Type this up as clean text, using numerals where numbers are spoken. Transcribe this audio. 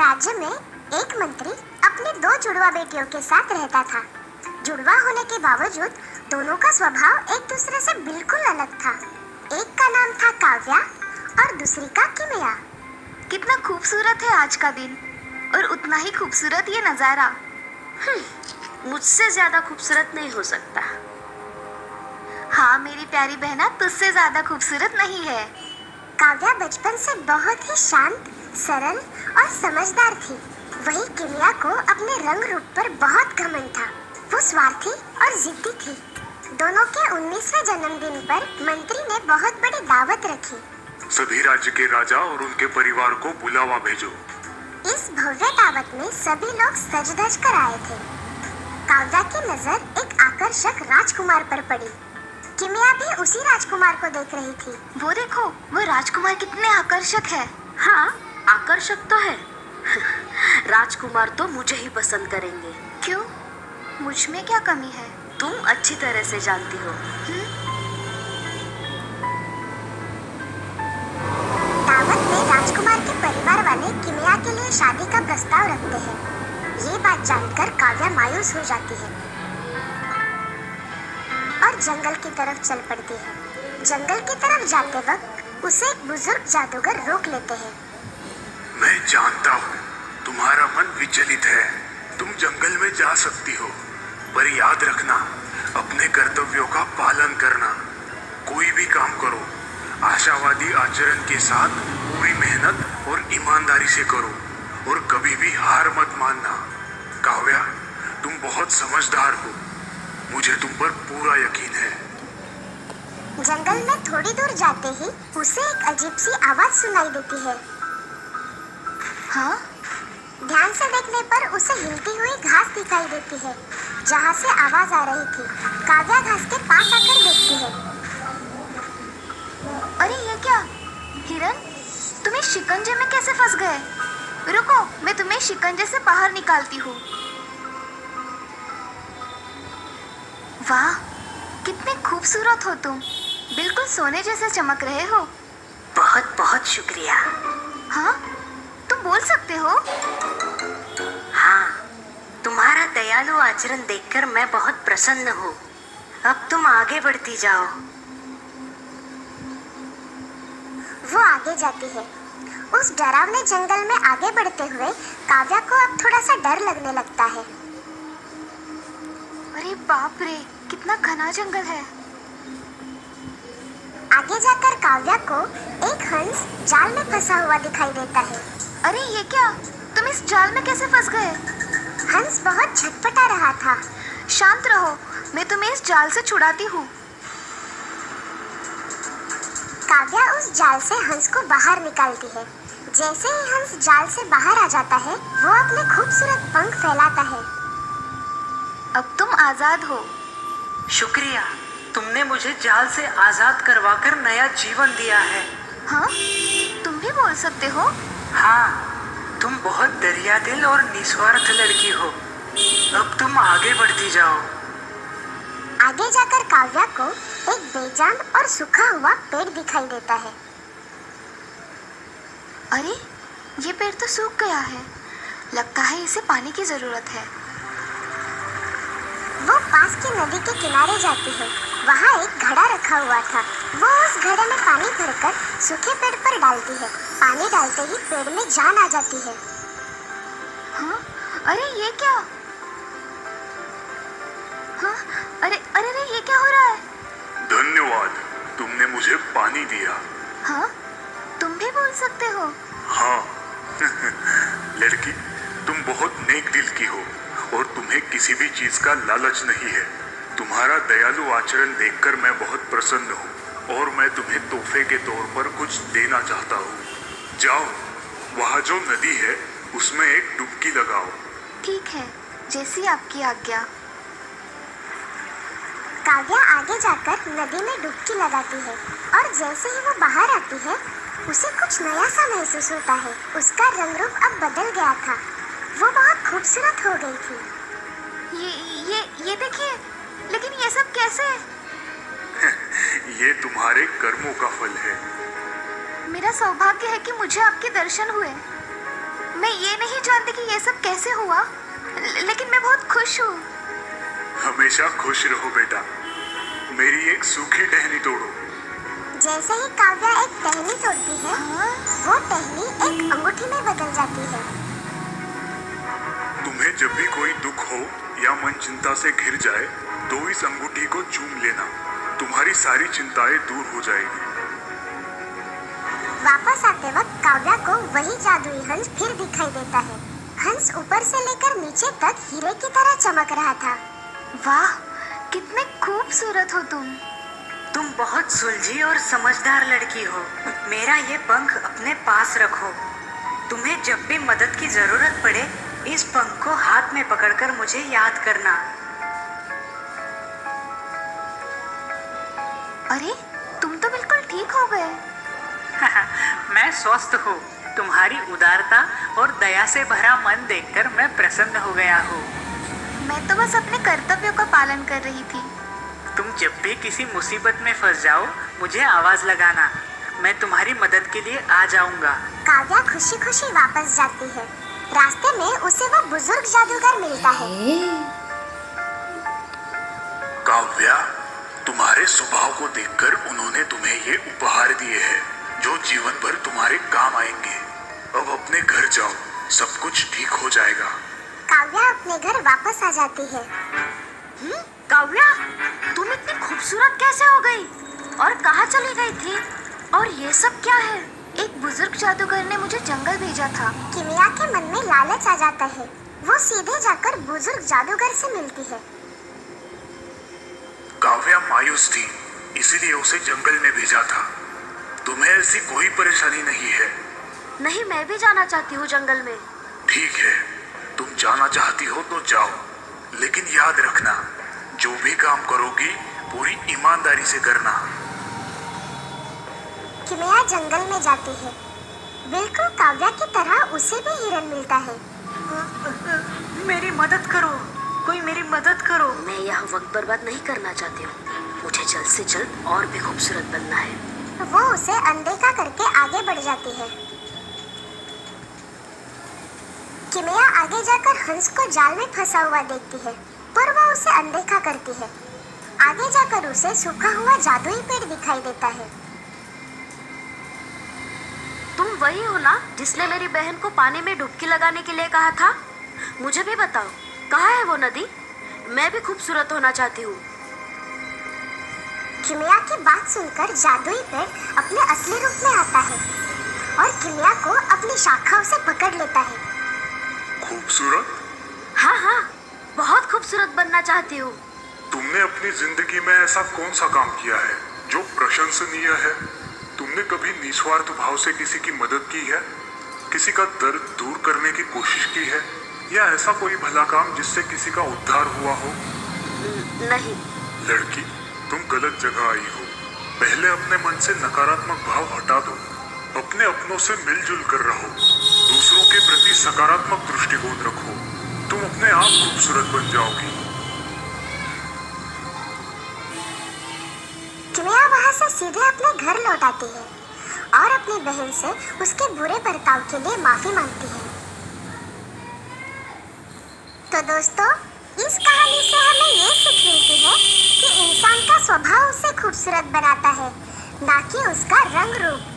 राज्य में एक मंत्री अपनी दो जुड़वा बेटियों के साथ रहता था। जुड़वा होने के बावजूद दोनों का स्वभाव एक दूसरे से बिल्कुल अलग था। एक का नाम था काव्या और दूसरी का किमिया। कितना खूबसूरत है आज का दिन और उतना ही खूबसूरत ये नजारा। मुझसे ज्यादा खूबसूरत नहीं हो सकता। हाँ मेरी प्यारी बहना, तुझसे ज्यादा खूबसूरत नहीं है। काव्या बचपन से बहुत ही शांत, सरल और समझदार थी। वही किमिया को अपने रंग रूप पर बहुत घमंड था। वो स्वार्थी और जिद्दी थी। दोनों के 19वें जन्मदिन पर मंत्री ने बहुत बड़ी दावत रखी। सभी राज्य के राजा और उनके परिवार को बुलावा भेजो। इस भव्य दावत में सभी लोग सज धज कर आए थे। काव्या की नजर एक आकर्षक राजकुमार पर पड़ी। किमिया भी उसी राजकुमार को देख रही थी। वो देखो, वो राजकुमार कितने आकर्षक है। हाँ, आकर्षक तो है। राजकुमार तो मुझे ही पसंद करेंगे। क्यों? मुझ में क्या कमी है? तुम अच्छी तरह से जानती हो। दावत में राजकुमार के परिवार वाले किमिया के लिए शादी का प्रस्ताव रखते हैं। ये बात जानकर काव्या मायूस हो जाती है और जंगल की तरफ चल पड़ती है। जंगल की तरफ जाते वक्त उसे एक बुजुर्ग जादूगर रोक लेते हैं। मैं जानता हूँ तुम्हारा मन विचलित है। तुम जंगल में जा सकती हो, पर याद रखना अपने कर्तव्यों का पालन करना। कोई भी काम करो, आशावादी आचरण के साथ पूरी मेहनत और ईमानदारी से करो और कभी भी हार मत मानना। काव्या, तुम बहुत समझदार हो। मुझे तुम पर पूरा यकीन है। जंगल में थोड़ी दूर जाते ही उसे एक अजीब सी आवाज सुनाई देती है। हाँ? ध्यान से देखने पर उसे हिलती हुई घास दिखाई देती है, जहाँ से आवाज आ रही थी। काव्या घास के पास आकर देखती है। अरे ये क्या? हिरन, तुम इस शिकंजे में कैसे फंस गए? रुको, मैं तुम्हें शिकंजे से बाहर निकालती हूँ। वाह, कितने खूबसूरत हो तुम। बिल्कुल सोने जैसे चमक रहे हो। बहुत बहुत शुक्रिया। हाँ, तुम बोल सकते हो? हाँ, तुम्हारा दयालु आचरण देखकर मैं बहुत प्रसन्न हूँ। अब तुम आगे बढ़ती जाओ। वो आगे जाती है। उस डरावने जंगल में आगे बढ़ते हुए काव्या को अब थोड़ा सा डर लगने लगता है। अरे बाप रे, कितना घना जंगल है। आगे जाकर काव्या को एक हंस जाल में फंसा हुआ दिखाई देता है। अरे ये क्या? तुम इस जाल में कैसे फंस गए? हंस बहुत छटपटा रहा था। शांत रहो, मैं तुम्हें इस जाल से छुड़ाती हूँ। काव्या उस जाल से हंस को बाहर निकालती है। जैसे ही हंस जाल से बाहर आ जाता है, वो अपने खूबसूरत पंख फैलाता है। अब तुम आजाद हो। शुक्रिया, तुमने मुझे जाल से आजाद करवाकर नया जीवन दिया है। हाँ, तुम भी बोल सकते हो। हाँ, तुम बहुत दरिया दिल और निस्वार्थ लड़की हो। अब तुम आगे बढ़ती जाओ। आगे जाकर काव्या को एक बेजान और सूखा हुआ पेड़ दिखाई देता है। अरे, ये पेड़ तो सूख गया है। लगता है इसे पानी की जरूरत है। वो पास की नदी के किनारे जाती है। वहाँ एक घड़ा रखा हुआ था। वो उस घड़े में पानी भरकर सूखे पेड़ पर डालती है। पानी डालते ही पेड़ में जान आ जाती है। हाँ? अरे ये क्या? हाँ? अरे अरे अरे, ये क्या हो रहा है? धन्यवाद, तुमने मुझे पानी दिया। हाँ? तुम भी बोल सकते हो। हाँ। लड़की, तुम बहुत नेक दिल की हो और तुम्हें किसी भी चीज का लालच नहीं है। तुम्हारा दयालु आचरण देखकर मैं बहुत प्रसन्न हूँ और मैं तुम्हें तोहफे के तौर पर कुछ देना चाहता हूँ। जाओ, वहाँ जो नदी है उसमें एक डुबकी लगाओ। ठीक है, जैसी आपकी आज्ञा। काव्या आगे जाकर नदी में डुबकी लगाती है और जैसे ही वो बाहर आती है, उसे कुछ नया सा महसूस होता है। उसका रंग रूप अब बदल गया था। वो बहुत खूबसूरत हो गई थी। ये देखिए, लेकिन ये सब कैसे? ये तुम्हारे कर्मों का फल है। मेरा सौभाग्य है कि मुझे आपके दर्शन हुए। मैं ये नहीं जानती कि ये सब कैसे हुआ, लेकिन मैं बहुत खुश हूँ। हमेशा खुश रहो बेटा। मेरी एक सूखी टहनी तोड़ो। जैसे ही काव्या एक टहनी तोड़ती है, वो टहनी एक अंगूठी में बदल जाती है। तुम्हें जब भी कोई दुख हो या मन चिंता से घिर जाए तो इस अंगूठी को चूम लेना, तुम्हारी सारी चिंताएं दूर हो जाएगी। वापस आते वक्त काव्या को वही जादुई हंस फिर दिखाई देता है। हंस ऊपर से लेकर नीचे तक हीरे की तरह चमक रहा था। वाह, कितने खूबसूरत हो तुम। तुम बहुत सुलझी और समझदार लड़की हो। मेरा ये पंख अपने पास रखो। तुम्हें जब भी मदद की जरूरत पड़े, इस पंख को हाथ में पकड़कर मुझे याद करना। अरे, तुम तो बिल्कुल ठीक हो गए। मैं स्वस्थ हूँ। तुम्हारी उदारता और दया से भरा मन देखकर मैं प्रसन्न हो गया हूँ। मैं तो बस अपने कर्तव्यों का पालन कर रही थी। तुम जब भी किसी मुसीबत में फंस जाओ, मुझे आवाज लगाना। मैं तुम्हारी मदद के लिए आ जाऊंगा। काव्या खुशी खुशी वापस जाती है। रास्ते में उसे वो बुजुर्ग जादूगर मिलता है। काव्या, तुम्हारे स्वभाव को देखकर उन्होंने तुम्हें ये उपहार दिए हैं जो जीवन भर तुम्हारे काम आएंगे। अब अपने घर जाओ, सब कुछ ठीक हो जाएगा। काव्या अपने घर वापस आ जाती है। काव्या, तुम इतनी खूबसूरत कैसे हो गई और कहाँ चली गई थी? और ये सब क्या है? एक बुजुर्ग जादूगर ने मुझे जंगल भेजा था। किमिया के मन में लालच आ जाता है। वो सीधे जाकर बुजुर्ग जादूगर से मिलती है। काव्या मायूस थी, इसीलिए उसे जंगल में भेजा था। तुम्हें ऐसी कोई परेशानी नहीं है। नहीं, मैं भी जाना चाहती हूँ जंगल में। ठीक है, तुम जाना चाहती हो तो जाओ, लेकिन याद रखना, जो भी काम करोगी पूरी ईमानदारी से करना। किमिया जंगल में जाती है। बिल्कुल काव्या की तरह उसे भी हिरन मिलता है। मेरी मदद करो, कोई मेरी मदद करो। मैं यह वक्त बर्बाद नहीं करना चाहती हूँ। मुझे जल्द से जल्द और भी खूबसूरत बनना है। वो उसे अनदेखा करके आगे बढ़ जाती है। किमिया आगे जाकर हंस को जाल में फंसा हुआ देखती है, पर वो उसे अनदेखा करती है। आगे जाकर उसे सूखा हुआ जादुई पेड़ दिखाई देता है। तुम वही हो ना जिसने मेरी बहन को पानी में डुबकी लगाने के लिए कहा था? मुझे भी बताओ, कहाँ है वो नदी? मैं भी खूबसूरत होना चाहती हूँ। किमिया की बात सुनकर जादुई पेड़ अपने असली रूप में आता है और किमिया को अपनी शाखाओं से पकड़ लेता है। खूबसूरत? हाँ हाँ, बहुत खूबसूरत बनना चाहती हूँ। तुमने अपनी जिंदगी में ऐसा कौन सा काम किया है जो प्रशंसनीय है? तुमने कभी निस्वार्थ भाव से किसी की मदद की है? किसी का दर्द दूर करने की कोशिश की है? या ऐसा कोई भला काम जिससे किसी का उद्धार हुआ हो? नहीं। लड़की, तुम गलत जगह आई हो। पहले अपने मन से नकारात्मक भाव हटा दो। अपने अपनों से मिलजुल कर रहो। दूसरों के प्रति सकारात्मक दृष्टिकोण रखो। तुम अपने आप खूबसूरत बन जाओगी। किमिया वहां से सीधे अपने घर लौट आती है और अपनी बहन से उसके बुरे बर्ताव के लिए माफी मांगती है। तो दोस्तों, इस कहानी से हमें ये सीख मिलती है कि इंसान का स्वभाव उसे खूबसूरत बनाता है, ना कि उसका रंग रूप।